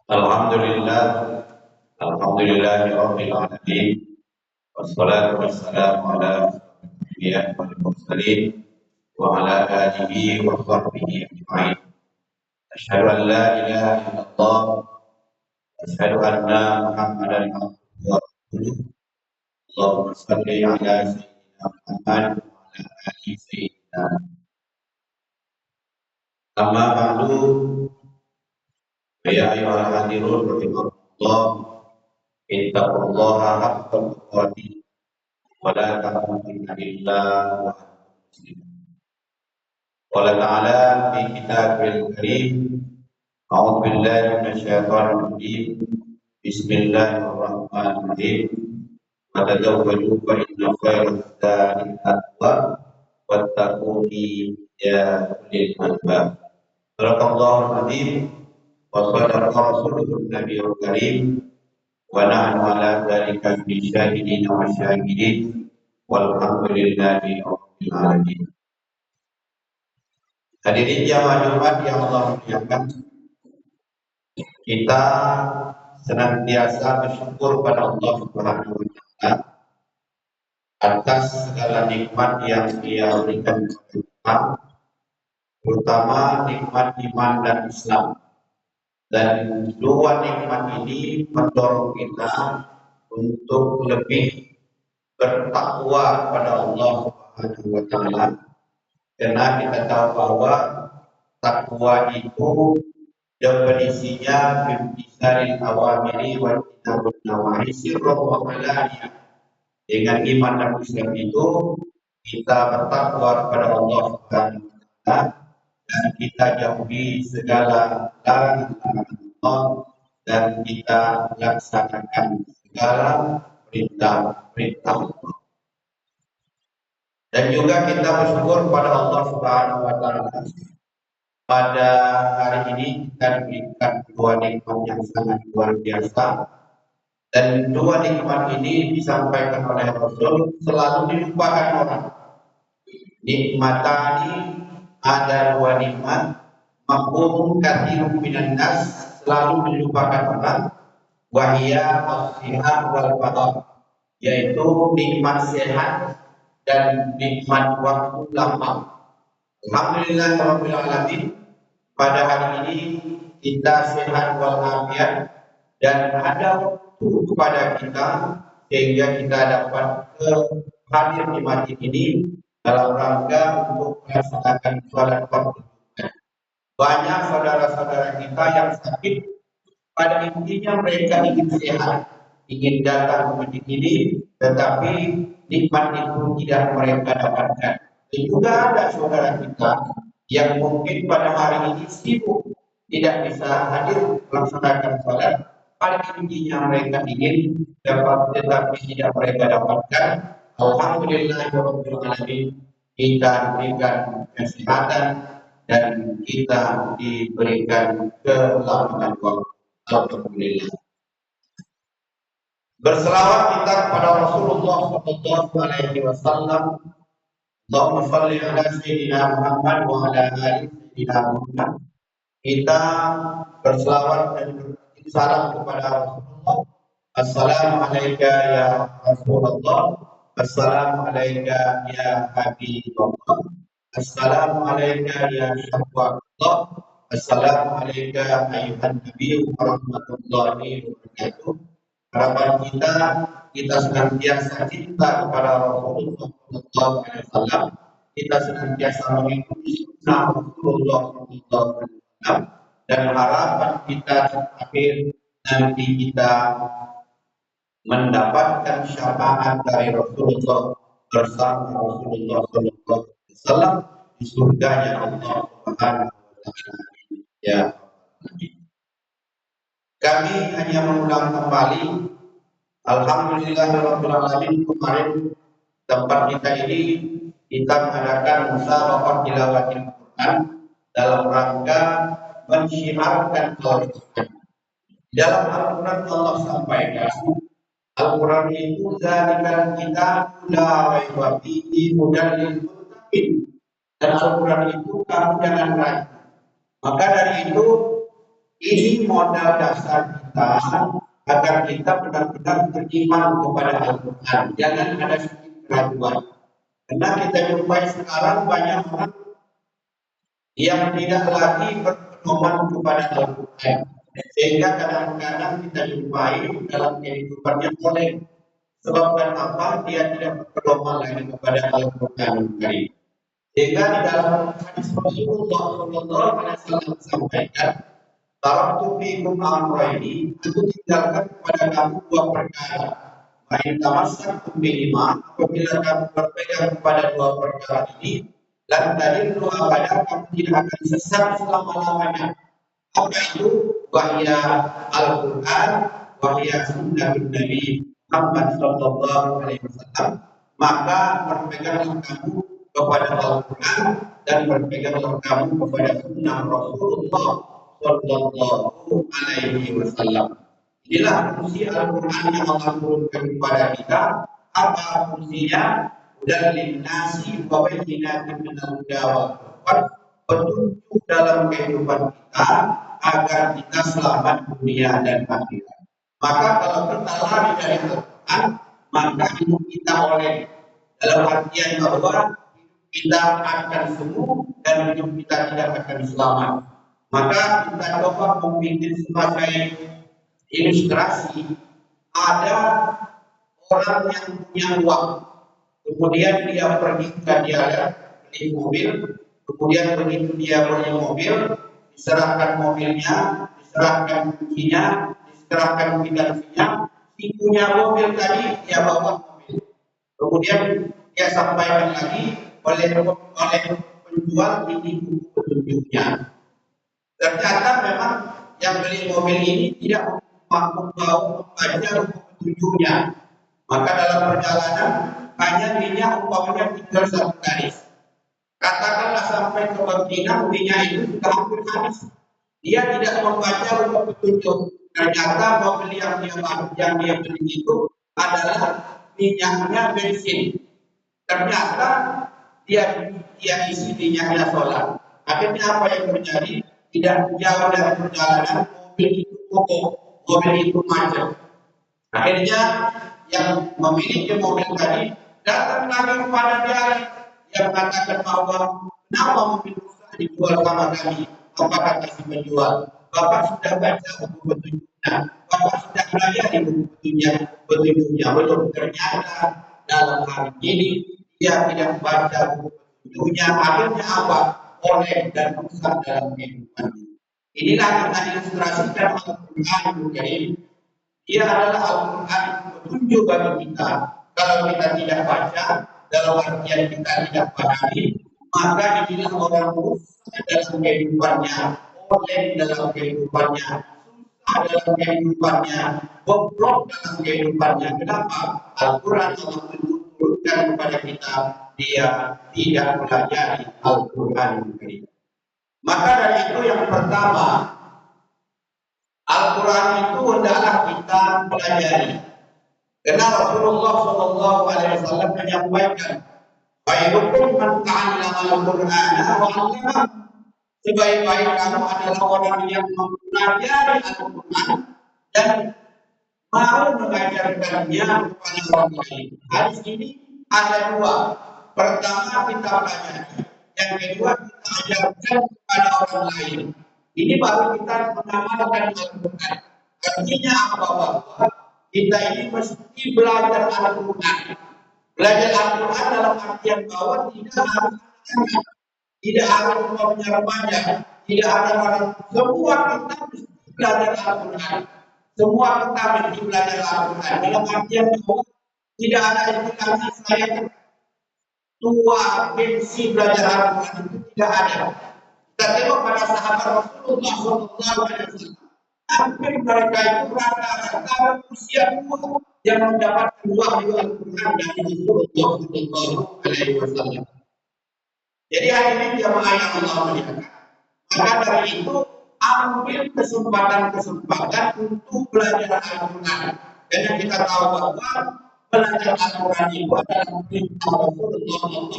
Alhamdulillah, Alhamdulillahirabbil alamin. Wassalatu wassalamu ala anbiya'i wal mursalin wa ala alihi wa sahbihi ajma'in. Asyhadu an la ilaha illallah wa asyhadu anna Muhammadan abduhu wa rasuluh. Allahumma shalli ala sayyidina Muhammad wa ala ali sayyidina. Amma ba'du, ya ayyuhal hadirun rahimakumullah. Ittaqullaha haqqa tuqatih wa la tamutunna illa wa antum muslimun. Qala ta'ala fi kitabil karim, a'udzu billahi minasyaitonir rajim. Bismillahirrahmanirrahim. Wa tazawwaju fa inna khairaz zadi at-taqwa wattaquni ya ulil albab. Sadaqallahul azim wa sadaqa rasuluhun nabiyul karim. Wa nahnu ala dzalika min syahidin wa syahidin walhamdulillahi rabbil alamin. Hadirin jamaah Jumat yang Allah muliakan, kita senantiasa bersyukur pada Allah Subhanahu wa taala atas segala nikmat yang Dia berikan kepada kita, terutama nikmat iman dan Islam. Dan dua nikmat ini mendorong kita untuk lebih bertakwa kepada Allah Subhanahu wa taala. Karena kita tahu bahwa takwa itu definisinya bimtisaril awamiri wa tinabun nawahi sirran wa alaniya. Dengan iman dan Islam itu kita bertakwa kepada Allah Subhanahu wa taala dan kita jauhi segala larangan Allah dan kita laksanakan segala perintah-perintah Allah. Dan juga kita bersyukur kepada Allah Subhanahu wa taala. Pada hari ini kita diberikan dua nikmat yang sangat luar biasa. Dan dua nikmat ini disampaikan oleh Rasul selalu dilupakan orang. Nikmatani, ada dua nikmat, maqbulun katsirun minan nas, selalu dilupakan orang. Wahia as-sihat wal faragh, yaitu nikmat sehat dan nikmat waktu lapang. Alhamdulillahirabbil alamin, pada hari ini kita sehat walafiat dan ada waktu kepada kita sehingga kita dapat hadir di masjid ini dalam rangka untuk melaksanakan sholat waktu. Banyak saudara-saudara kita yang sakit, pada intinya mereka ingin sehat, ingin datang ke masjid ini, tetapi nikmat itu tidak mereka dapatkan. Dan juga ada saudara kita yang mungkin pada hari ini sibuk, tidak bisa hadir melaksanakan sholat. Pada intinya mereka ingin dapat, tetapi tidak mereka dapatkan. Alhamdulillahirabbil alamin, kita diberikan kesehatan dan kita diberikan kelapangan waktu. Alhamdulillah. Berselawat kita kepada Rasulullah sallallahu alaihi wasallam. Allahumma shalli ala sayyidina Muhammad wa ala ali sayyidina Muhammad. Kita berselawat dan berbagi salam kepada Rasulullah. Assalamualaikum ya Rasulullah. Assalamualaikum ya Habibullah. Assalamualaikum ya Syafaqullah. Assalamualaikum ayuhan Nabi warahmatullahi wabarakatuh. Harapan kita senantiasa cinta kepada Rasulullah sallallahu alaihi wasallam. Kita senantiasa mengikuti sunnah Rasulullah sallallahu alaihi wasallam, dan harapan kita terakhir nanti kita mendapatkan syafaat dari Rasulullah bersama Rasulullah sallallahu alaihi wasallam di surganya Allah Subhanahu wa taala. Ya amin. Kami hanya mengulang kembali, alhamdulillahirabbil alamin, kemarin tempat kita ini kita mengadakan musabaqah tilawatil Quran dalam rangka mensyiarkan Al-Quran. Dalam Al-Quran Allah sampaikan, Al-Quran itu zalikal kitab la raiba fihi hudan lil muttaqin. Dan Al-Quran itu kamu jangan ragu, Maka dari itu, ini modal dasar kita agar kita benar-benar beriman kepada Al-Quran. Jangan ada sedikit keraguan. Karena kita jumpai sekarang banyak orang yang tidak lagi berpedoman kepada Al-Quran. Sehingga kadang-kadang kita jumpai dalam kehidupannya oleh sebabkan apa dia tidak berpedoman lagi kepada Al-Quran. Sehingga di dalam hadis Rasulullah Shallallahu Alaihi Wasallam sampaikan, taraktu fiikum amrayni, aku tinggalkan kepada kamu dua perkara. Baik tamassaktum bihima, apabila kamu berpegang kepada dua perkara ini, dan tadillu abada, kamu tidak akan sesat selama-lamanya. Apa itu? Wahya Al-Quran, wahya sunnah Nabi Muhammad Sallallahu Alaihi Wasallam. Maka berpeganglah kamu kepada Al-Quran dan berpeganglah kamu kepada sunnah Rasulullah Sallallahu Alaihi Wasallam. Inilah fungsi Al-Quran yang Allah turunkan kepada kita. Apa fungsinya? Dan linnasi wa bayyinatin minal huda wal furqan, petunjuk dalam kehidupan kita agar kita selamat dunia dan akhirat. Maka kalau kita lari dari Al-Quran, maka hidup kita oleh, dalam artian bahwa kita akan semu dan hidup kita tidak akan selamat. Maka kita coba membuat sebagai ilustrasi, ada orang yang punya uang, kemudian dia pergi ke dia beli mobil, kemudian begitu dia beli mobil, diserahkan mobilnya, diserahkan kuncinya, diserahkan finansinya, si punya mobil tadi dia bawa mobil, kemudian dia sampaikan lagi oleh penjual ini petunjuknya. Ternyata memang yang beli mobil ini tidak mampu membaca petunjuknya. Maka dalam perjalanan hanya minyak umpamanya tinggal satu garis. Katakanlah sampai ke Madinah minyak itu sudah hampir habis. Dia tidak membaca petunjuk. Ternyata mobil yang dia beli itu adalah minyaknya bensin. Ternyata dia isi minyaknya solar. Akhirnya apa yang terjadi? Tidak jauh dari perjalanan mobil itu mogok, mobil itu macet. Akhirnya yang memiliki mobil tadi datang lagi kepada dia yang mengatakan bahwa kenapa mobil rusak dijual sama kami? Apa kata si penjual? Bapak sudah baca buku petunjuknya, Bapak sudah belajar di buku petunjuknya. Belum, ternyata dalam hari ini dia tidak baca buku petunjuknya. Akhirnya apa? Oleh dan rusak dalam kehidupan. Inilah yang kita ilustrasikan Al-Quran Karim. Dia adalah Al-Quran petunjuk bagi kita. Kalau kita tidak baca, dalam artian kita tidak pahami, maka inilah orang rusak dalam kehidupannya, oleh dalam kehidupannya, susah dalam kehidupannya, bobrok dalam kehidupannya. Kenapa? Al-Quran Allah turunkan kepada kita, dia tidak pelajari Al-Quran. Maka dari itu yang pertama, Al-Quran itu hendaklah kita pelajari. Karena Rasulullah Shallallahu Alaihi Wasallam menyampaikan, "Khairukum man ta'allama al-Qur'ana wa 'allamahu." Sebaik-baik kamu adalah orang yang mempelajari Al-Quran dan mau mengajarkannya kepada orang lain. Hadis ini ada dua. Pertama kita pelajari, yang kedua kita ajarkan kepada orang lain. Ini baru kita mengamalkan Al-Quran. Artinya apa bahwa kita ini mesti belajar Al-Quran. Belajar Al-Quran dalam artian bahwa tidak harus anak, tidak harus remaja, tidak ada orang. Semua kita mesti belajar Al-Quran. Semua kita mesti belajar Al-Quran. Dalam artian bahwa tidak ada istilahnya saya tua gengsi belajar Al-Quran, itu tidak ada. Kita tengok pada sahabat Rasulullah SAW, hampir mereka itu rata-rata usia tua yang mendapatkan wahyu Al-Quran dari Rasulullah SAW. Jadi hari ini jamaah yang Allah muliakan, maka dari itu ambil kesempatan untuk belajar Al-Quran. Karena kita tahu bahwa belajar Al-Quran itu adalah perintah Rasulullah SAW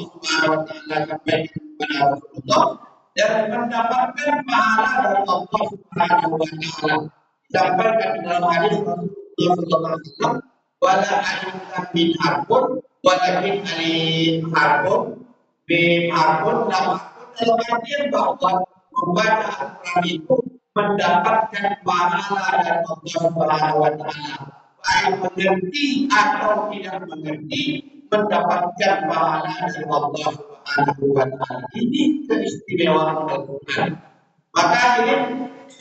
kepada Rasulullah. dan mendapatkan pahala dari Allah Subhanahu wa taala. Disampaikan dalam hadis Rasulullah sallallahu alaihi wasallam, wala alimta min harbun walakin alim harbun bi harbun lam harbun, dalam artian bahwa membaca Al-Quran itu mendapatkan pahala dari Allah Subhanahu wa taala. Baik mengerti atau tidak mengerti, mendapatkan pahala dari Allah Subhanahu wa taala. Ini keistimewaan Al-Quran. Maka ini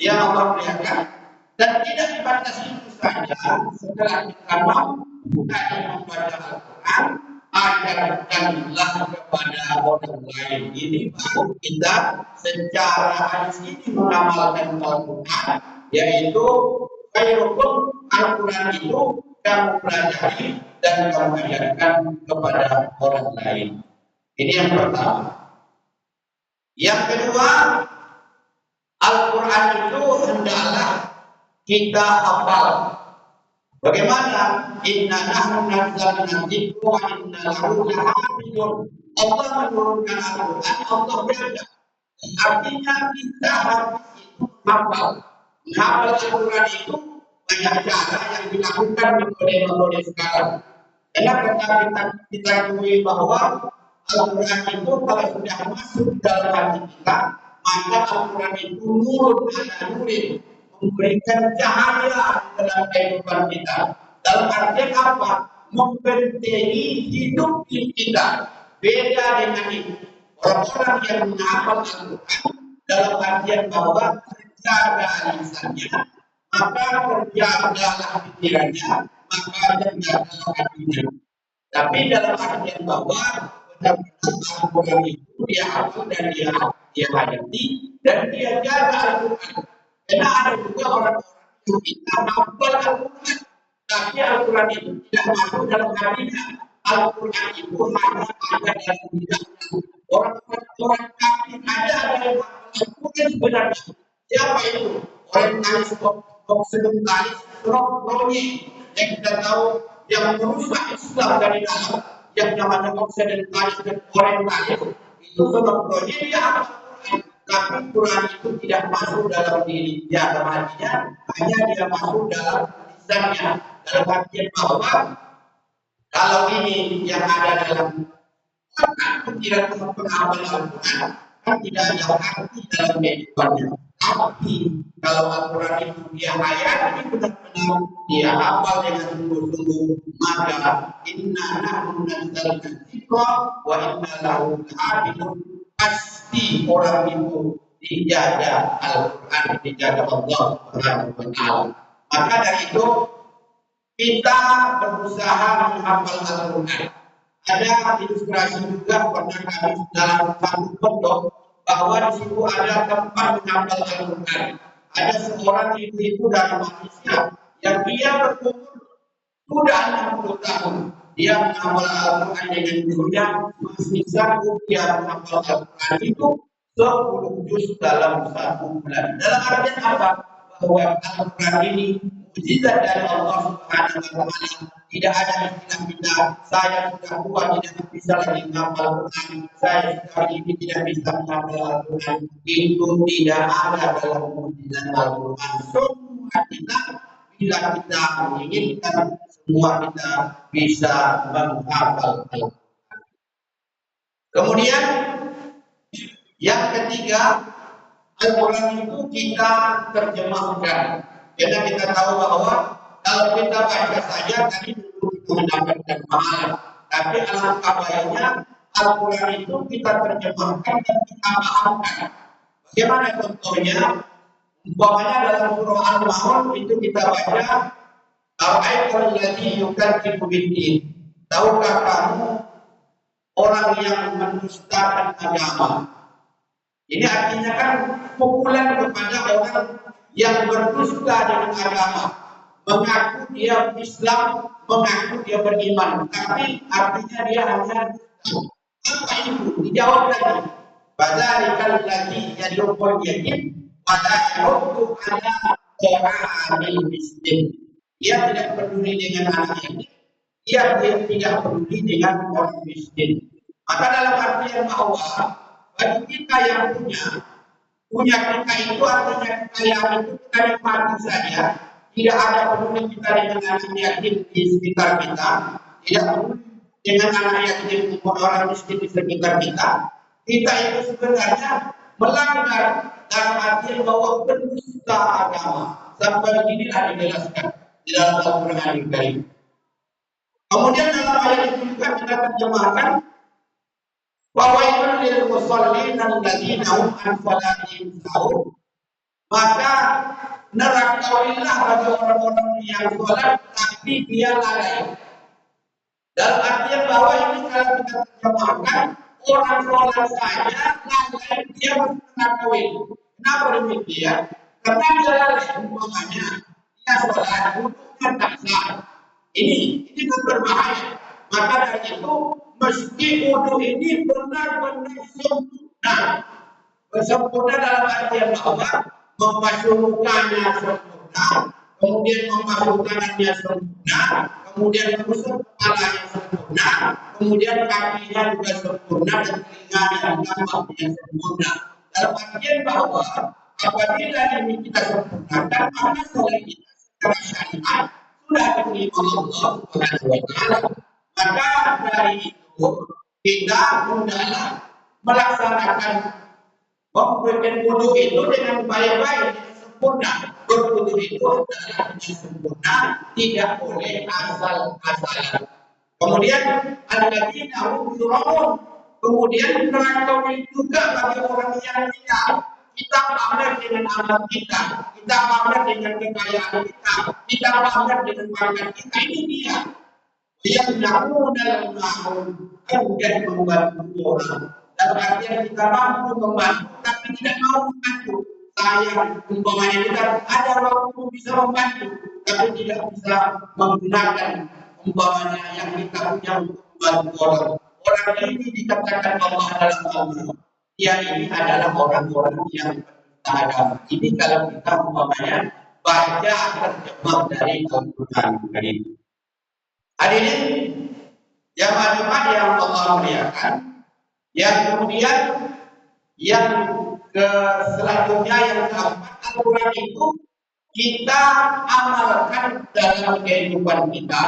yang Allah muliakan, dan tidak dibatasi itu saja. Setelah kita mampu membaca Al-Quran, ajarkanlah kepada orang lain. Ini baru kita secara hadis ini mengamalkan Al-Quran, yaitu khairukum, Al-Quran itu kamu pelajari dan kamu ajarkan kepada orang lain. Ini yang pertama. Yang kedua, Al-Quran itu hendaklah kita hafal. Bagaimana? Inna nahnu nazzalna dzikra wa inna lahu lahafizun. Allah menurunkan Al-Quran, Allah jaga. Artinya kita harus itu hafal. Menghafal Al-Quran itu banyak cara yang dilakukan metode-metode sekarang. Karena kita ketahui bahwa Al-Quran itu kalau sudah masuk dalam hati kita, maka Al-Quran itu nurun ala nurin, memberikan cahaya dalam kehidupan kita. Dalam artian apa? Membentengi hidup kita. Beda dengan itu, orang-orang yang menghafal Al-Quran dalam artian bahwa terjaga lisannya, maka terjagalah pikirannya, maka terjagalah hatinya. Tapi dalam artian bahwa Al-Quran itu dia hafal dan dia hayati dan dia jaga Al-Quran. Karena ada juga orang-orang yang kita hafal Al-Quran, tapi Al-Quran itu tidak masuk dalam hatinya. Al-Quran itu hanya ada dalam lidahnya. Orang-orang kafir ada yang hafal Al-Quran sebenarnya. Siapa itu? Orang nangis oksidentalis, rohnya yang kita tahu yang merusak Islam dari dalam, yang namanya oksidentalis dan orientalis itu sebetulnya dia Al-Quran, tapi Quran itu tidak masuk dalam diri dia, dalam hatinya, hanya dia masuk dalam lisannya. Dalam artian bahwa kalau ini yang ada dalam pikiran penghafal Al-Quran kan tidak ada arti dalam kehidupannya. Tapi kalau Al-Quran itu dia hayati benar-benar, dia hafal dengan sungguh-sungguh, maka inna nahnu nazzalna dzikra wa inna lahu lahafizun. Pasti orang itu dijaga Al-Quran, dijaga Allah Subhanahu wa taala. Maka dari itu kita berusaha menghafal Al-Quran. Ada ilustrasi juga pernah kami dalam satu pondok bahwa di situ ada tempat menghafal Al-Quran. Ada seorang ibu-ibu dari Malaysia yang dia berumur sudah 60 tahun. Dia menghafal Al-Quran dengan gurunya, masih sanggup dia menghafal Al-Quran itu 10 juz dalam 1 bulan. Dalam artian apa? Bahwa Al-Quran ini mukjizat dari Allah Subhanahu wa taala. Tidak ada istilah kita, saya sudah tua tidak bisa lagi menghafal Al-Quran, saya sudah ini tidak bisa menghafal Al-Quran. Itu tidak ada dalam mukjizat Al-Quran. Semua kita, bila kita menginginkan, semua kita bisa menghafal Al-Quran. Kemudian yang ketiga, Al-Quran itu kita terjemahkan. Karena kita tahu bahwa kalau kita baca saja tadi dulu itu mendapatkan pahala. Tapi alangkah baiknya Al-Quran itu kita terjemahkan dan kita pahamkan. Bagaimana contohnya? Umpamanya dalam surah Al-Ma'un itu kita baca Al-Aiqul ladzi yukadzibu bid-din. Tahukah kamu orang yang mendustakan agama? Ini artinya kan pukulan kepada orang yang berdusta dengan agama, mengaku dia Islam, mengaku dia beriman, tapi artinya dia hanya apa itu? Dijawab lagi. Padzalikal ladzi yad'ul yatim pada yautu ala qa'amil miskin. Dia tidak peduli dengan anak yatim, dia tidak peduli dengan orang miskin. Maka dalam artian bahwa bagi kita yang punya kita itu artinya kekayaan itu kita nikmati saja. Tidak ada peduli kita dengan anak yatim di sekitar kita, tidak peduli dengan anak yatim orang miskin di sekitar kita. Kita itu sebenarnya melanggar dalam artian bahwa penista agama. Sampai inilah dijelaskan di dalam Al-Quran Al-Karim. Kemudian dalam ayat itu juga kita terjemahkan bahwa itu lil musallin alladzina hum an salatihim sahun. Maka nerakauilah bagi orang-orang yang sholat tapi dia lalai. Dalam artian bahwa ini kalau kita terjemahkan orang sholat saja lalai dia merakauin. Kenapa demikian? Karena dia lalai umpamanya dia sholat wudhunya tak sah. Ini kan berbahaya. Maka dari itu mesti wudhu ini benar-benar sempurna. Sempurna dalam artian bahwa membasuh mukanya sempurna, kemudian membasuh tangannya sempurna, kemudian membasuh kepalanya sempurna, kemudian kakinya juga sempurna dan telinganya juga sempurna. Dalam artian bahwa apabila ini kita sempurnakan, maka sholat kita secara syariat sudah diterima Allah Subhanahu wa Ta'ala. Maka dari itu kita hendaklah melaksanakan memberikan wudhu itu dengan baik-baik, sempurna. Berwudhu itu adalah sempurna, tidak boleh asal-asalan. Kemudian alladzina hum yura'un. Kemudian neraka juga bagi orang yang tidak. Kita pamer dengan amal kita pamer dengan kekayaan kita pamer dengan pangkat kita. Ini dia yang namun dalam dan membantu orang. Dalam artian kita mampu membantu tapi tidak mau membantu. Sayang umpamanya kita ada waktu bisa membantu tapi tidak bisa menggunakan umpamanya yang kita punya untuk membantu orang. Orang ini dikatakan Allah dalam Al-Quran. Dia ini adalah orang-orang yang beragama. Ini kalau kita umpamanya baca terjemah dari Al-Quran ini. Hadirin yang Jumat yang Allah muliakan, yang kemudian yang selanjutnya yang keempat, Al-Quran itu kita amalkan dalam kehidupan kita.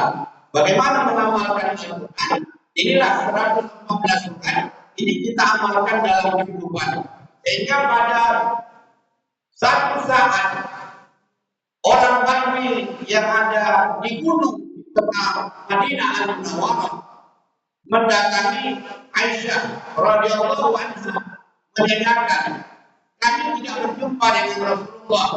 Bagaimana mengamalkan Al-Quran? Inilah 114 Quran. Ini kita amalkan dalam kehidupan. Sehingga pada satu saat orang Badui yang ada di gunung tengah Madinah Al-Munawwarah mendatangi Aisyah radhiyallahu anha menanyakan, kami tidak berjumpa dengan Rasulullah,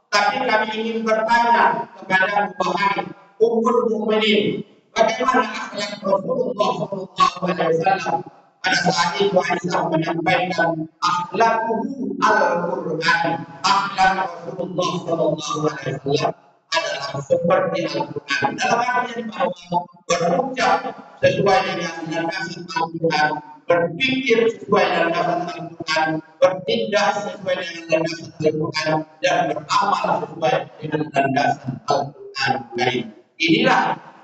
tapi kami ingin bertanya kepada Bukhari Ummul Mukminin, bagaimana akhlak Rasulullah sallallahu alaihi wasallam. Pada saat itu Aisyah menyampaikan akhlakuhu al-Qur'an. Akhlak Rasulullah sallallahu alaihi wasallam adalah seperti Al-Quran. Dalam artian bahwa berucap sesuai dengan landasan Al-Quran, berpikir sesuai dengan landasan Al-Quran, bertindak sesuai dengan landasan Al-Quran, dan beramal sesuai dengan landasan Al-Quran. Inilah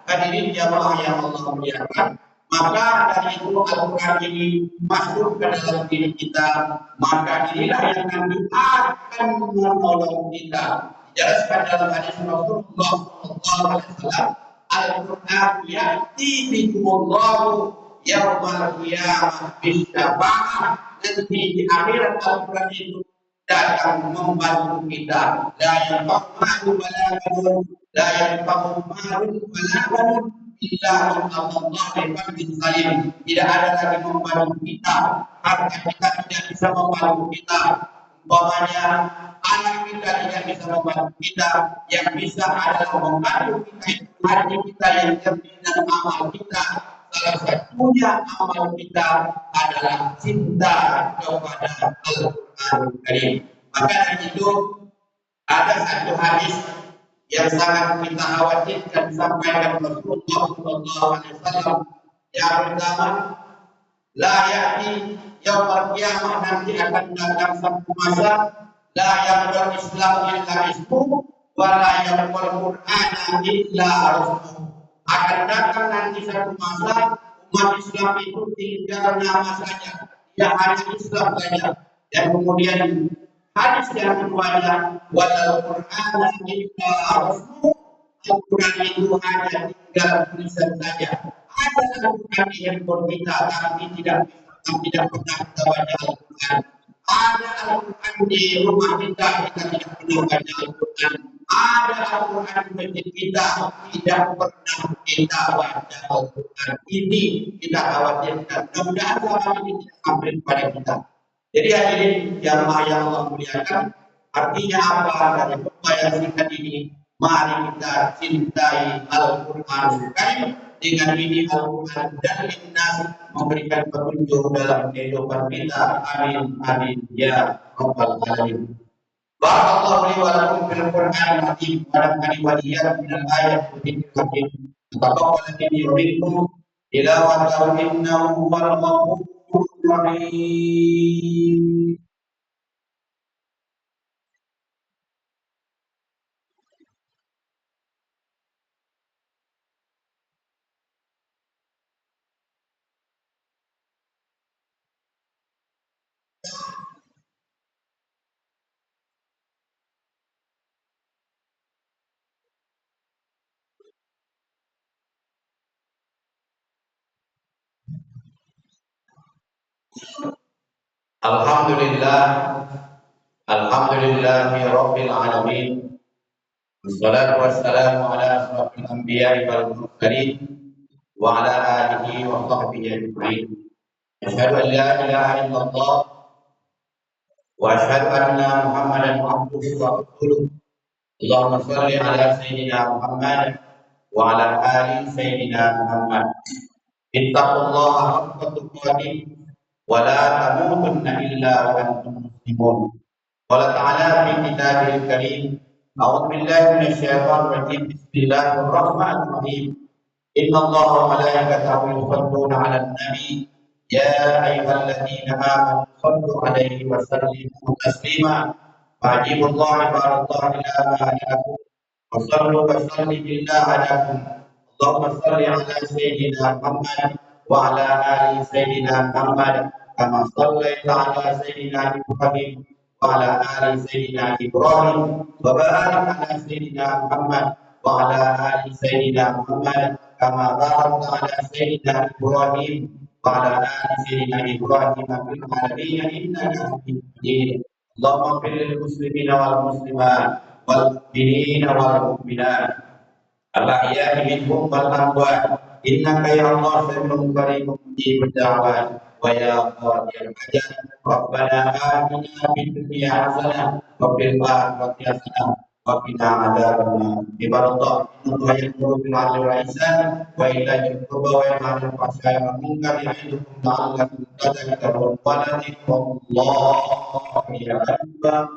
hadirin jamaah yang Allah muliakan. Maka dari itu Al-Quran ini masuk ke dalam diri kita. Maka inilah yang nanti akan menolong kita. Dijelaskan dalam hadis Rasulullah SAW, Al-Quran ya'ti bikumullahu yawmal qiyamah bisyafa'ah. Nanti di akhirat Al-Quran itu datang membantu kita. La yanfa'u ma'lu wala banun, la yanfa'u ma'lun wala banun illa man Allah bi salim. Tidak ada lagi membantu kita, harta kita tidak bisa membantu kita. Umpamanya anak kita tidak bisa membantu kita, yang bisa adalah membantu kita hati kita yang cerdik dan amal kita. Salah satunya amal kita adalah cinta kepada Al-Quran Karim. Maka dari itu ada satu hadis yang sangat kita khawatirkan sampaikan Rasulullah SAW. Yang pertama, la ya'ti yaumul qiyamah, nanti akan datang satu masa la yaqbal Islam illa ismu wa la yaqbal Qur'ana illa rasmu. Akan datang nanti satu masa umat Islam itu tinggal nama saja, ya hadis Islam saja. Dan kemudian hadis yang keduanya wal Qur'an illa rasmu, Al-Quran itu hanya tinggal tulisan saja. Ada Al-Quran di handphone kita, tapi tidak pernah kita baca Al-Quran. Ada Al-Quran di rumah kita, kita tidak pernah baca Al-Quran. Ada Al-Quran di masjid kita, tidak pernah kita baca Al-Quran. Ini kita khawatirkan. Mudah-mudahan selama ini tidak sampai kepada kita. Jadi hadirin jamaah yang Allah muliakan, artinya apa dari upaya singkat ini? Mari kita cintai Al-Quran Karim. Dengan ini Al-Quran dan lintas memberikan petunjuk dalam kehidupan kita. Amin, amin, ya Rabbal Alamin. Barakallahu li wa lakum fil Qur'anil Azim wa nafa'ani wa iyyakum minal ayati wa dzikril hakim. Taqabbal minkum tilawatahu innahu huwal ghafurur rahim. Alhamdulillah, alhamdulillahi rabbil alamin. Wassalatu wassalamu ala asrofil anbiya'i wal mursalin wa ala alihi wa sahbihi ajma'in. Asyhadu an la ilaha illallah wa asyhadu anna Muhammadan abduhu wa rasuluh. Allahumma shalli ala sayyidina Muhammad wa ala ali sayyidina Muhammad. Ittaqullaha haqqa tuqatih wa la tamutunna illa wa antum muslimun. Qala ta'ala fi kitabil karim, a'udzu billahi minasyaitonir rajim. Bismillahirrahmanirrahim. Innallaha wa malaikatahu yusholluna 'alan nabi ya ayyuhalladzina amanu shallu 'alaihi wa sallimu taslima. Fajibullaha ibadallahi ila ma lakum wa sallu wa sallimu billah alakum. Allahumma salli 'ala sayyidina Muhammad wa 'ala ali sayyidina Muhammad kama shallaita 'ala sayyidina Ibrahim wa 'ala ali sayyidina Ibrahim wa barik 'ala sayyidina Muhammad wa 'ala ali sayyidina Muhammad kama barakta 'ala sayyidina Ibrahim wa 'ala ali sayyidina Ibrahim fil 'alamin innaka Hamidum Majid. Allahumma ighfir lil muslimina wal muslimat wal mu'minina wal mu'minat al-ahya'i minhum wal amwat. Innaka ya Allah sami'un qaribun mujibud da'wat wa ya qadiyal hajat. Rabbana atina fid dunya hasanah wa fil akhirati hasanah wa qina adzabannar. Ibadallah, innallaha ya'muru bil 'adli wal ihsan wa ita'i dzil qurba wa yanha 'anil fahsya'i wal munkari ya'idukum la'allakum tadhakkarun. Wa la dzikrullahi akbar.